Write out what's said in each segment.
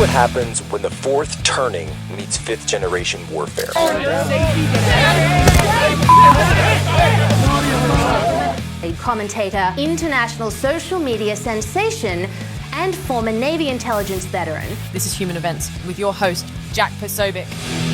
what happens when the fourth turning meets fifth generation warfare. A commentator, international social media sensation, and former Navy intelligence veteran. This is Human Events with your host, Jack Posobiec.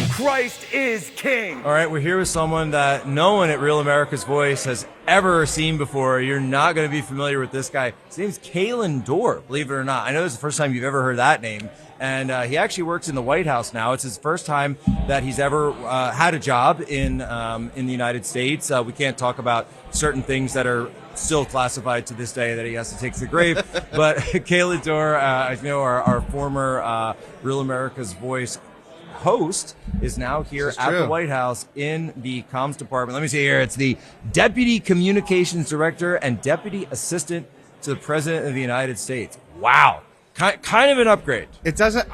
Christ is king. All right, we're here with someone that no one at Real America's Voice has ever seen before. You're not going to be familiar with this guy. His name's Kaelan Dorr, believe it or not. I know this is the first time you've ever heard that name. And he actually works in the White House now. It's his first time that he's ever had a job in the United States. We can't talk about certain things that are still classified to this day that he has to take to the grave. But Kaelan Dorr, as you know, our former Real America's Voice host, is now here at the White House in the comms department. Let me see here. It's the Deputy Communications Director and Deputy Assistant to the President of the United States. Wow. Kind of an upgrade. It doesn't.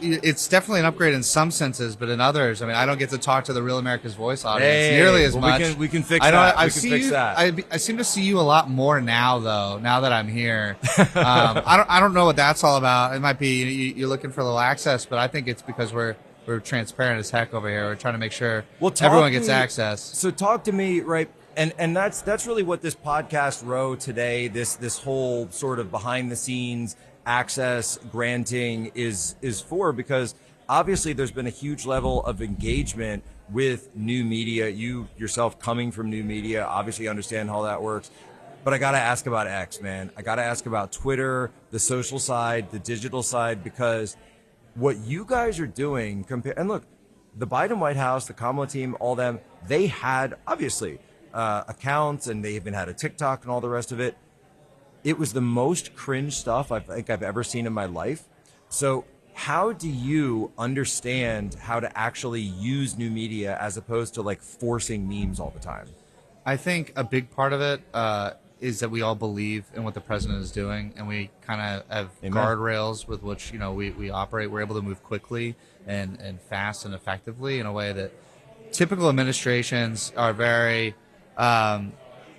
It's definitely an upgrade in some senses, but in others, I mean, I don't get to talk to the Real America's Voice audience nearly as much. We can fix that. I seem to see you a lot more now, though. Now that I'm here, I don't know what that's all about. It might be you're looking for a little access, but I think it's because we're transparent as heck over here. We're trying to make sure everyone gets access. So talk to me, right? And that's really what this podcast row today, this whole sort of behind the scenes access granting is for, because obviously there's been a huge level of engagement with new media. You yourself coming from new media obviously understand how that works. But I got to ask about X, man. I got to ask about Twitter, the social side, the digital side, because what you guys are doing and look, the Biden White House, the Kamala team, all them, they had obviously accounts, and they even had a TikTok and all the rest of it. It was the most cringe stuff I think I've ever seen in my life. So how do you understand how to actually use new media as opposed to like forcing memes all the time? I think a big part of it is that we all believe in what the president is doing, and we kind of have guardrails with which we operate. We're able to move quickly and fast and effectively in a way that typical administrations are very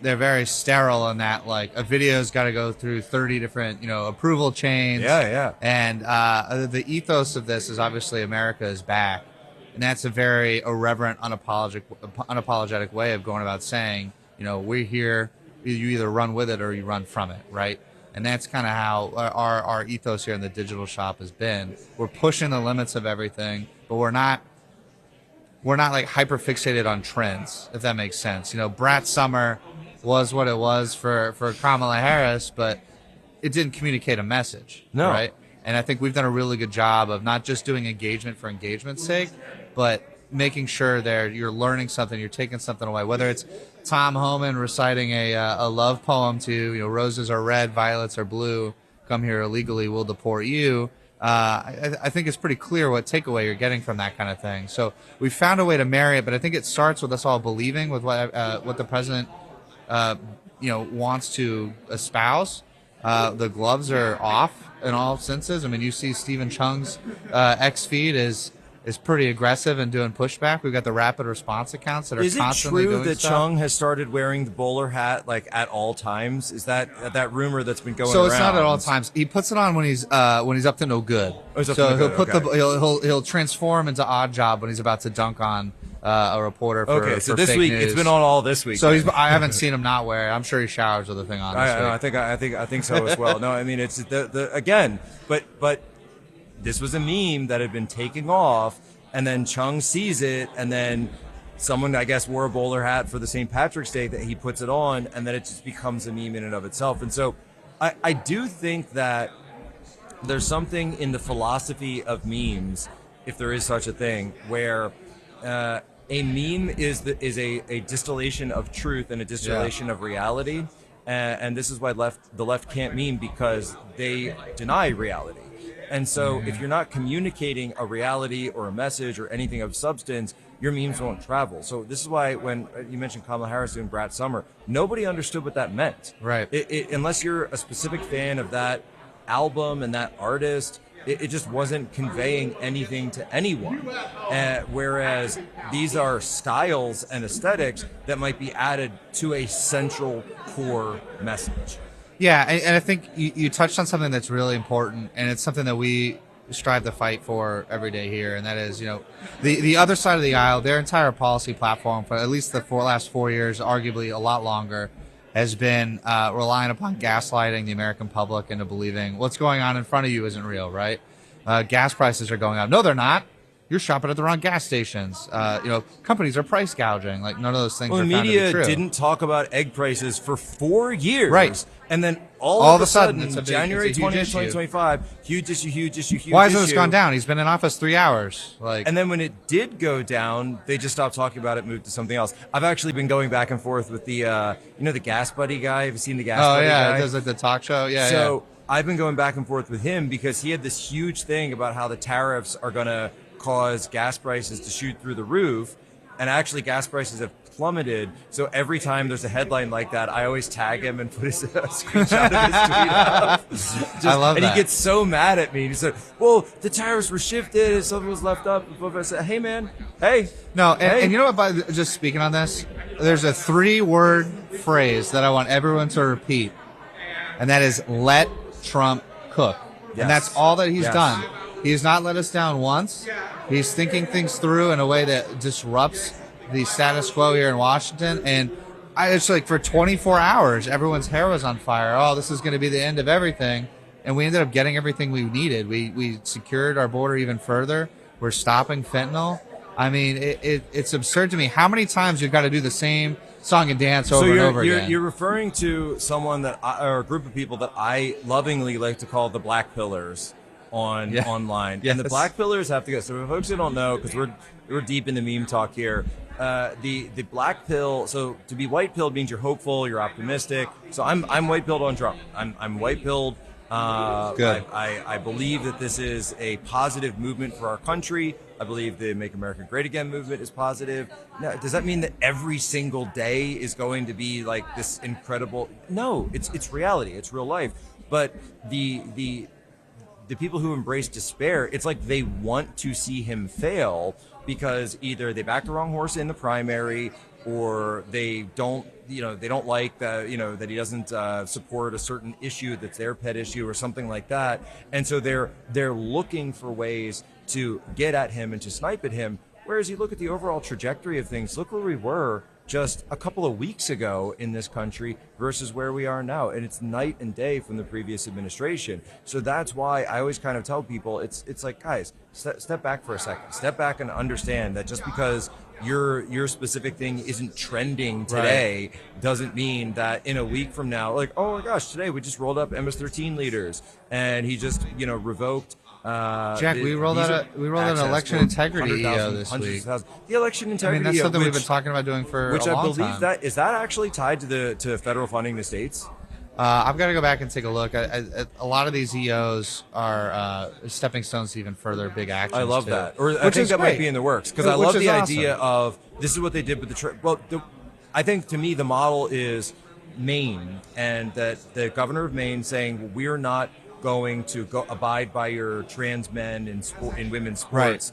they're very sterile in that, like, a video's got to go through 30 different, approval chains. Yeah. And the ethos of this is obviously America is back. And that's a very irreverent, unapologetic way of going about saying, we're here. You either run with it or you run from it, right? And that's kind of how our ethos here in the digital shop has been. We're pushing the limits of everything, but we're not like hyper fixated on trends, if that makes sense. Brat Summer was what it was for Kamala Harris, but it didn't communicate a message. No. Right? And I think we've done a really good job of not just doing engagement for engagement's sake, but making sure you're learning something, you're taking something away. Whether it's Tom Homan reciting a love poem to, roses are red, violets are blue, come here illegally, we'll deport you. I think it's pretty clear what takeaway you're getting from that kind of thing. So we found a way to marry it, but I think it starts with us all believing with what the president wants to espouse. The gloves are off in all senses. I mean, you see Stephen Chung's X feed is pretty aggressive and doing pushback. We've got the rapid response accounts that are constantly doing stuff. Is it true that Chung has started wearing the bowler hat like at all times? Is that rumor that's been going around? So it's not at all times. He puts it on when he's up to no good. He'll transform into Odd Job when he's about to dunk on a reporter for so this fake week news. It's been on all this week. So I haven't seen him not wear it. I'm sure he showers with the thing on. I think so as well. No, I mean it's again, but this was a meme that had been taking off, and then Chung sees it, and then someone, I guess, wore a bowler hat for the St. Patrick's Day that he puts it on, and then it just becomes a meme in and of itself. And so I do think that there's something in the philosophy of memes, if there is such a thing, where a meme is a distillation of truth and a distillation of reality. And this is why the left can't meme, because they deny reality. And so if you're not communicating a reality or a message or anything of substance, your memes won't travel. So this is why when you mentioned Kamala Harris doing Brat Summer, nobody understood what that meant. Right. Unless you're a specific fan of that album and that artist, it just wasn't conveying anything to anyone. Whereas these are styles and aesthetics that might be added to a central core message. Yeah, and I think you touched on something that's really important, and it's something that we strive to fight for every day here, and that is, the other side of the aisle, their entire policy platform for at least the last 4 years, arguably a lot longer, has been relying upon gaslighting the American public into believing what's going on in front of you isn't real, right? Gas prices are going up. No, they're not. You're shopping at the wrong gas stations. Companies are price gouging. Like, none of those things are found to be true. The media didn't talk about egg prices for 4 years. Right. And then all of a sudden, January 20th, 2025, huge issue. Why hasn't this gone down? He's been in office 3 hours. And then when it did go down, they just stopped talking about it, moved to something else. I've actually been going back and forth with the, the Gas Buddy guy. Have you seen the Gas Buddy guy? Oh, yeah, does like the talk show? Yeah, So I've been going back and forth with him because he had this huge thing about how the tariffs are going to cause gas prices to shoot through the roof. And actually, gas prices have plummeted. So every time there's a headline like that, I always tag him and put a screenshot of his tweet up. I love that. And he gets so mad at me. He said, well, the tariffs were shifted and something was left up. I said, hey, man, hey. No, and you know what, by just speaking on this, there's a 3-word phrase that I want everyone to repeat, and that is let Trump cook. Yes. And that's all that he's done. He has not let us down once. He's thinking things through in a way that disrupts the status quo here in Washington. And it's like for 24 hours, everyone's hair was on fire. Oh, this is going to be the end of everything. And we ended up getting everything we needed. We secured our border even further. We're stopping fentanyl. I mean, it's absurd to me how many times you've got to do the same song and dance over and over again. You're referring to someone or a group of people that I lovingly like to call the Black Pillars online. Yes. And the Black Pillars have to go. So for folks who don't know, because we're deep into meme talk here, the black pill. So to be white pilled means you're hopeful, you're optimistic. So I'm white pilled on Trump. I'm white pilled. Good. I believe that this is a positive movement for our country. I believe the Make America Great Again movement is positive. Now, does that mean that every single day is going to be like this incredible? No, it's reality. It's real life. But the people who embrace despair, it's like they want to see him fail because either they backed the wrong horse in the primary, or they don't like that he doesn't support a certain issue that's their pet issue or something like that. And so they're looking for ways to get at him and to snipe at him. Whereas you look at the overall trajectory of things, look where we were just a couple of weeks ago in this country versus where we are now. And it's night and day from the previous administration. So that's why I always kind of tell people, it's like, guys, step back for a second. Step back and understand that just because your specific thing isn't trending today doesn't mean that in a week from now, like, oh my gosh, today we just rolled up MS-13 leaders and he just, revoked Jack, we rolled out an election integrity this week. The election integrity, that's something we've been talking about doing for a long time. Which I believe is that actually tied to federal funding to states? I've got to go back and take a look. A lot of these EOs are stepping stones to even further big actions. I love too. that. Or I think that might be in the works because I love the idea of this is what they did with I think to me the model is Maine, and that the governor of Maine saying we're not going to abide by your trans men in women's sports,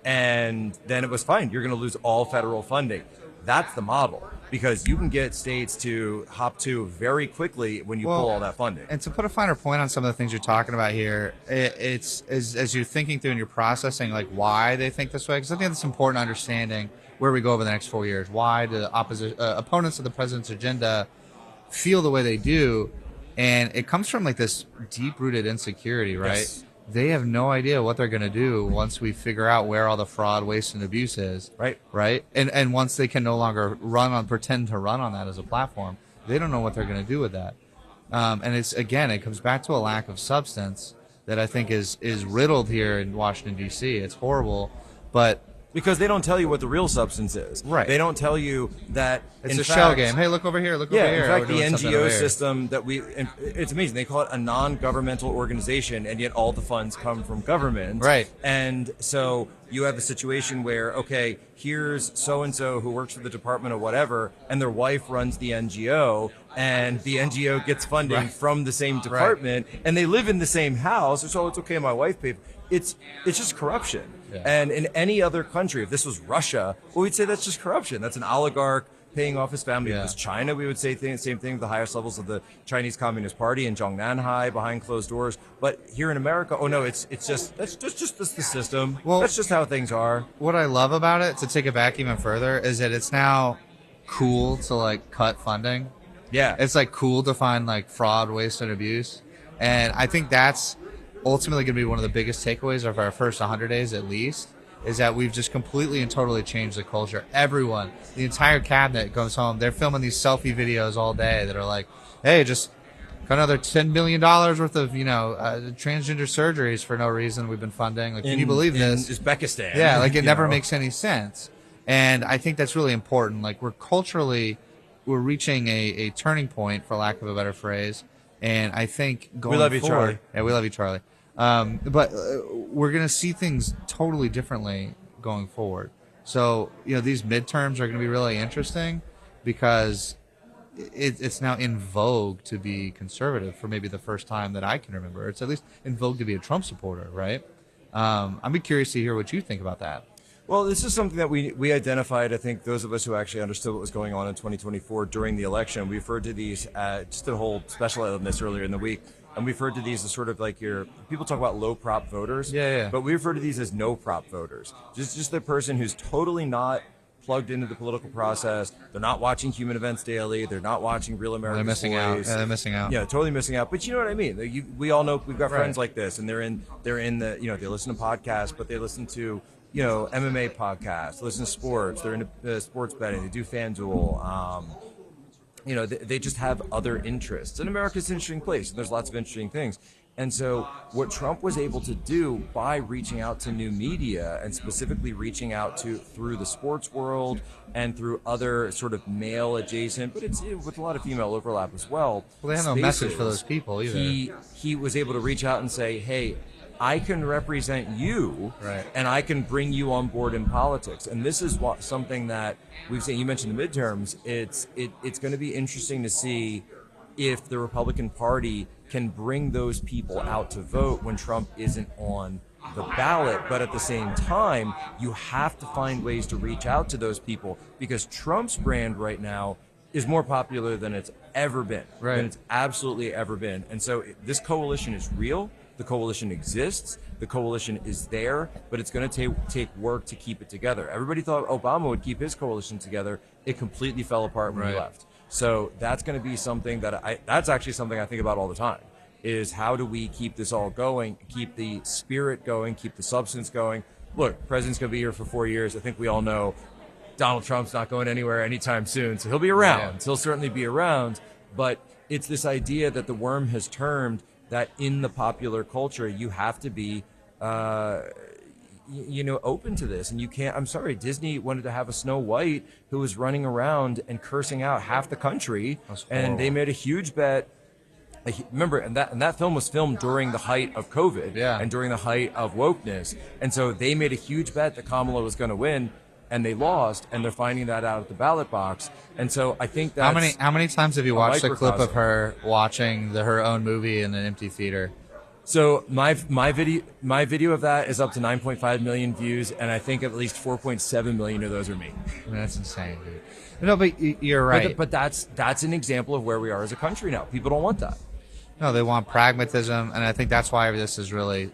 and then it was fine. You're going to lose all federal funding. That's the model, because you can get states to hop to very quickly when you pull all that funding. And to put a finer point on some of the things you're talking about here, it's as you're thinking through and you're processing like why they think this way, because I think it's important understanding where we go over the next 4 years. Why the opponents of the president's agenda feel the way they do. And it comes from like this deep-rooted insecurity, right? Yes. They have no idea what they're going to do once we figure out where all the fraud, waste, and abuse is. Right? And once they can no longer pretend to run on that as a platform, they don't know what they're going to do with that. And it comes back to a lack of substance that I think is riddled here in Washington, D.C. It's horrible, but because they don't tell you what the real substance is. Right. They don't tell you that it's a shell game. Hey, look over here. Look over here. In fact, the NGO system it's amazing. They call it a non-governmental organization, and yet all the funds come from government. Right. And so you have a situation where, okay, here's so-and-so who works for the department of whatever, and their wife runs the NGO, and the NGO gets funding from the same department, and they live in the same house. So it's okay, my wife paid. It's just corruption. Yeah. And in any other country, if this was Russia, well, we'd say that's just corruption. That's an oligarch paying off his family. If it was China, we would say same thing, the highest levels of the Chinese Communist Party in Zhongnanhai behind closed doors. But here in America, oh no, it's just the system. Well, that's just how things are. What I love about it, to take it back even further, is that it's now cool to like cut funding. Yeah. It's like cool to find like fraud, waste, and abuse. And I think that's ultimately going to be one of the biggest takeaways of our first 100 days at least, is that we've just completely and totally changed the culture. Everyone, the entire cabinet goes home. They're filming these selfie videos all day that are like, hey, just got another $10 million worth of, transgender surgeries for no reason we've been funding. Like, can you believe this? In Uzbekistan. Yeah, like it never makes any sense. And I think that's really important. Like we're reaching a turning point, for lack of a better phrase. And I think going forward, we love you, Charlie. Yeah, we love you, Charlie. But we're going to see things totally differently going forward. So, these midterms are going to be really interesting because it's now in vogue to be conservative for maybe the first time that I can remember. It's at least in vogue to be a Trump supporter, right? I'd be curious to hear what you think about that. Well, this is something that we identified. I think those of us who actually understood what was going on in 2024 during the election, we referred to these just did a whole special on this earlier in the week, and we referred to these as sort of like people talk about low prop voters, but we refer to these as no prop voters. Just the person who's totally not plugged into the political process. They're not watching Human Events Daily. They're not watching Real America's Voice. Yeah, they're missing out. Yeah, totally missing out. But you know what I mean. We all know we've got friends like this, and they're in the they listen to podcasts, but they listen to MMA podcasts, listen to sports. They're into sports betting. They do FanDuel. They just have other interests. And America's an interesting place. And there's lots of interesting things. And so what Trump was able to do by reaching out to new media and specifically reaching out through the sports world and through other sort of male adjacent, but it's with a lot of female overlap as well. Well, they have no message for those people either. He was able to reach out and say, hey, I can represent you, and I can bring you on board in politics. And this is something that we've seen. You mentioned the midterms. It's going to be interesting to see if the Republican Party can bring those people out to vote when Trump isn't on the ballot. But at the same time, you have to find ways to reach out to those people, because Trump's brand right now is more popular than it's ever been. Than it's absolutely ever been. And so this coalition is real. The coalition exists. The coalition is there, but it's going to take work to keep it together. Everybody thought Obama would keep his coalition together. It completely fell apart when he left. So that's going to be something that's actually something I think about all the time, is how do we keep this all going, keep the spirit going, keep the substance going. Look, president's going to be here for 4 years. I think we all know Donald Trump's not going anywhere anytime soon, so he'll be around. Yeah. He'll certainly be around, but it's this idea that the worm has turned, that in the popular culture, you have to be, open to this. And you can't, I'm sorry, Disney wanted to have a Snow White who was running around and cursing out half the country. And they made a huge bet. Remember, and that film was filmed during the height of COVID and during the height of wokeness. And so they made a huge bet that Kamala was going to win. And they lost, and they're finding that out at the ballot box. And so I think that's how many times have you watched a clip of her watching her own movie in an empty theater? So my video of that is up to 9.5 million views, and I think at least 4.7 million of those are me. I mean, that's insane, dude. No, but you're right. But that's an example of where we are as a country now. People don't want that. No, they want pragmatism, and I think that's why this is really,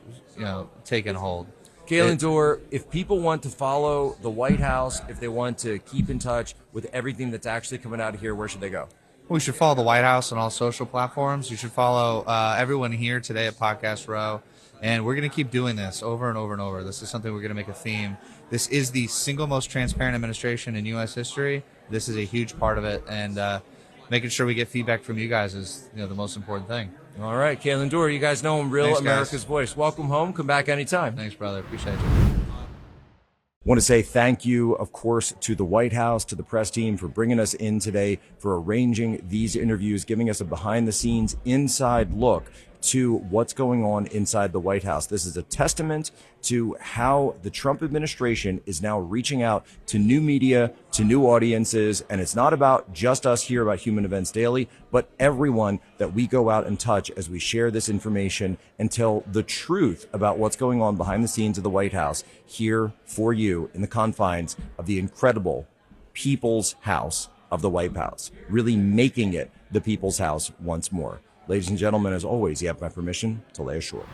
taken hold. Kaelan, Dorr, if people want to follow the White House, if they want to keep in touch with everything that's actually coming out of here, where should they go? We should follow the White House on all social platforms. You should follow everyone here today at Podcast Row. And we're going to keep doing this over and over and over. This is something we're going to make a theme. This is the single most transparent administration in U.S. history. This is a huge part of it. And making sure we get feedback from you guys is the most important thing. All right, Kaelan, Dorr, you guys know him, Real America's Voice. Welcome home. Come back anytime. Thanks, brother. Appreciate you. Want to say thank you, of course, to the White House, to the press team for bringing us in today, for arranging these interviews, giving us a behind-the-scenes inside look to what's going on inside the White House. This is a testament to how the Trump administration is now reaching out to new media, to new audiences. And it's not about just us here about Human Events Daily, but everyone that we go out and touch as we share this information and tell the truth about what's going on behind the scenes of the White House here for you in the confines of the incredible People's House of the White House, really making it the people's house once more. Ladies and gentlemen, as always, you have my permission to lay ashore.